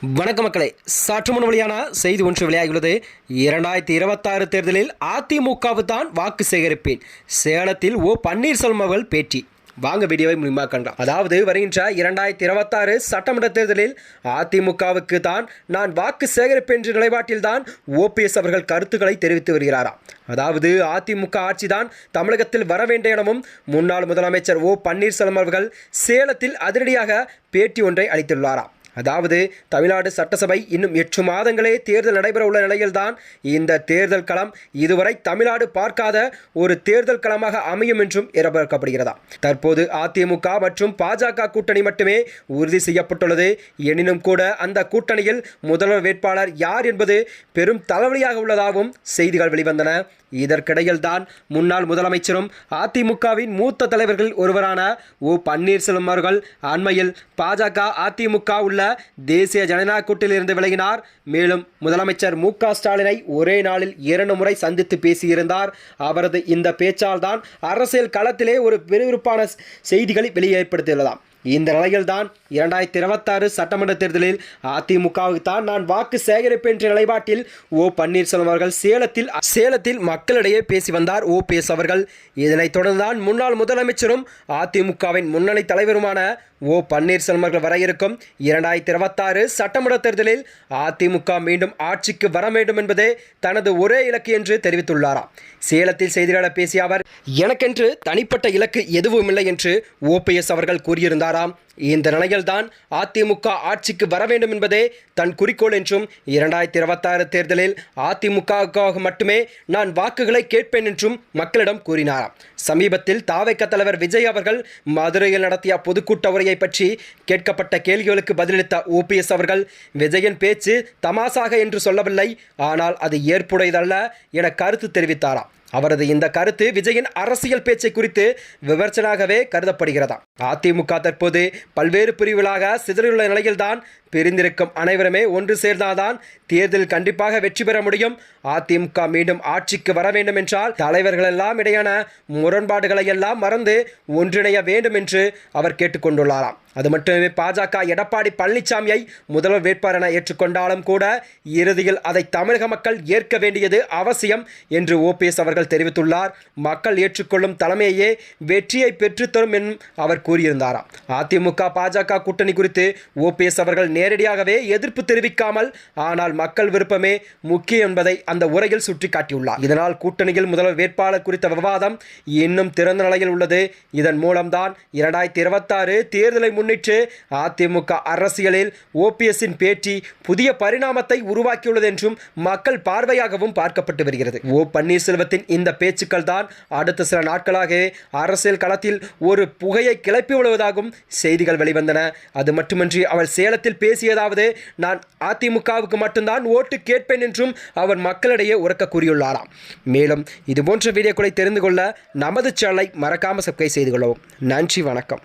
வணக்க மக்களே, சற்று முன் வெளியான செய்தி ஒன்று வெளியாகியுள்ளது. 2026 தேர்தலில் அதிமுகவு தான் வாக்கு சேகரிப்பேன். சேலத்தில் பன்னீர்செல்வம் அவர்கள் பேட்டி. வாங்க வீடியோவை முழுமையாக கண்டாம். அதாவது வருகின்ற 2026 சட்டமன்ற தேர்தலில் அதிமுகவுக்கு தான் நான் வாக்கு சேகரிப்பேன் என்ற நிலைப்பாட்டில் தான் ஓபிஎஸ் அவர்கள் கருத்துக்களை தெரிவித்து வருகிறாராம். அதாவது அதிமுக ஆட்சி தான் தமிழகத்தில் வர வேண்டும் எனவும் முன்னாள் முதலமைச்சர் பன்னீர்செல்வம் அவர்கள் சேலத்தில் அதிரடியாக பேட்டி ஒன்றை அளித்துள்ளாராம். அதாவது தமிழ்நாடு சட்டசபை இன்னும் 8 மாதங்களே தேர்தல் நடைபெற உள்ள நிலையில்தான் இந்த தேர்தல் களம் இதுவரை தமிழ்நாடு பார்க்காத ஒரு தேர்தல் களமாக அமையும் என்றும் எதிர்பார்க்கப்படுகிறதா. தற்போது அதிமுக மற்றும் பாஜக கூட்டணி மட்டுமே உறுதி செய்யப்பட்டுள்ளது. எனினும் கூட அந்த கூட்டணியில் முதல்வர் வேட்பாளர் யார் என்பது பெரும் தலைவலியாக உள்ளதாகவும் செய்திகள் வெளிவந்தன. இதற்கிடையில் தான் முன்னாள் முதலமைச்சரும் அதிமுகவின் மூத்த தலைவர்கள் ஒருவரான பன்னீர்செல்வம் அவர்கள் அண்மையில் பாஜக அதிமுக உள்ள தேசிய ஜனநாயக கூட்டணியிலிருந்து விலகினார். மேலும் முதலமைச்சர் மு.க.ஸ்டாலினை ஒரே நாளில் 2 முறை சந்தித்து பேசியிருந்தார். அவரது இந்த பேச்சால் தான் அரசியல் களத்திலே ஒரு விறுவிறுப்பான செய்திகளை வெளியேற்படுத்தியுள்ளதாம். இந்த நிலையில்தான் 2026 சட்டமன்ற தேர்தலில் அதிமுகவுக்கு தான் நான் வாக்கு சேகரிப்பேன் என்ற நிலைப்பாட்டில் பன்னீர்செல்வம் அவர்கள் சேலத்தில் மக்களிடையே பேசி வந்தார் ஓபிஎஸ் அவர்கள். இதனைத் தொடர்ந்துதான் முன்னாள் முதலமைச்சரும் அதிமுகவின் முன்னணி தலைவருமான பன்னீர்செல்வம் அவர்கள் வர இருக்கும் 2026 சட்டமன்ற தேர்தலில் அதிமுக மீண்டும் ஆட்சிக்கு வர வேண்டும் என்பதே தனது ஒரே இலக்கு என்று தெரிவித்துள்ளாராம். சேலத்தில் செய்தியாளர் பேசிய அவர், எனக்கென்று தனிப்பட்ட இலக்கு எதுவும் இல்லை என்று ஓபிஎஸ் அவர்கள் கூறியிருந்தாராம். இந்த நிலையில்தான் அதிமுக ஆட்சிக்கு வர வேண்டும் என்பதே தன் குறிக்கோள் என்றும் 2026 தேர்தலில் அதிமுகவுக்காக மட்டுமே நான் வாக்குகளை கேட்பேன் என்றும் மக்களிடம் கூறினாராம். சமீபத்தில் தாவேக தலைவர் விஜய் அவர்கள் மதுரையில் நடத்திய பொதுக்கூட்ட உரையை பற்றி கேட்கப்பட்ட கேள்விகளுக்கு பதிலளித்த ஓபிஎஸ் அவர்கள், விஜயின் பேச்சு தமாசாக என்று சொல்லவில்லை, ஆனால் அது ஏற்புடையதல்ல என கருத்து தெரிவித்தாராம். அவரது இந்த கருத்து விஜயின் அரசியல் பேச்சை குறித்து விமர்சனாகவே கருதப்படுகிறதா. அதிமுக தற்போது பல்வேறு பிரிவுகளாக சிதறியுள்ள நிலையில்தான் பிரிந்திருக்கும் அனைவருமே ஒன்று சேர்ந்தால்தான் தேர்தலில் கண்டிப்பாக வெற்றி பெற முடியும். அதிமுக மீண்டும் ஆட்சிக்கு வர வேண்டும் என்றால் தலைவர்கள் எல்லாம் இடையான முரண்பாடுகளை எல்லாம் மறந்து ஒன்றிணைய வேண்டும் என்று அவர் கேட்டுக்கொண்டுள்ளாராம். அது மட்டுமே பாஜக எடப்பாடி பழனிசாமியை முதல்வர் வேட்பாளர் என ஏற்றுக்கொண்டாலும் கூட இறுதியில் அதை தமிழக மக்கள் ஏற்க வேண்டியது அவசியம் என்று ஓபிஎஸ் அவர்கள் தெரிவித்துள்ளார். மக்கள் ஏற்றுக்கொள்ளும் தலைமையே வெற்றியை பெற்றுத்தரும் என்றும் அவர் கூறியிருந்தாராம். அதிமுக பாஜக கூட்டணி குறித்து ஓபிஎஸ் அவர்கள் நேரடியாகவே எதிர்ப்பு தெரிவிக்காமல், ஆனால் மக்கள் விருப்பமே முக்கியம் என்பதை அந்த உரையில் சுட்டிக்காட்டியுள்ளார். இதனால் கூட்டணியில் முதல்வர் வேட்பாளர் குறித்த விவாதம் இன்னும் திறந்த நிலையில் உள்ளது. இதன் மூலம்தான் 2026 தேர்தலை முன்னிட்டு அதிமுக அரசியலில் ஓபிஎஸ்ஸின் பேட்டி புதிய பரிணாமத்தை உருவாக்கியுள்ளது என்றும் மக்கள் பார்வையாகவும் பார்க்கப்பட்டு வருகிறது. பன்னீர்செல்வத்தின் இந்த பேச்சுக்கள் தான் அடுத்த சில நாட்களாக அரசியல் களத்தில் ஒரு புகையை கிளப்பி விடுவதாகவும் செய்திகள் வெளிவந்தன. அது மட்டுமின்றி அவர் சேலத்தில் பேசியதாவது, நான் அதிமுகவுக்கு மட்டும்தான் ஓட்டு கேட்பேன் என்றும் அவர் மக்களிடையே உரக்க கூறியுள்ளாராம். மேலும் இதுபோன்ற வீடியோக்களை தெரிந்து கொள்ள நமது சேனலை மறக்காமல் சப்ஸ்கிரைப் செய்து கொள்ளவும். நன்றி, வணக்கம்.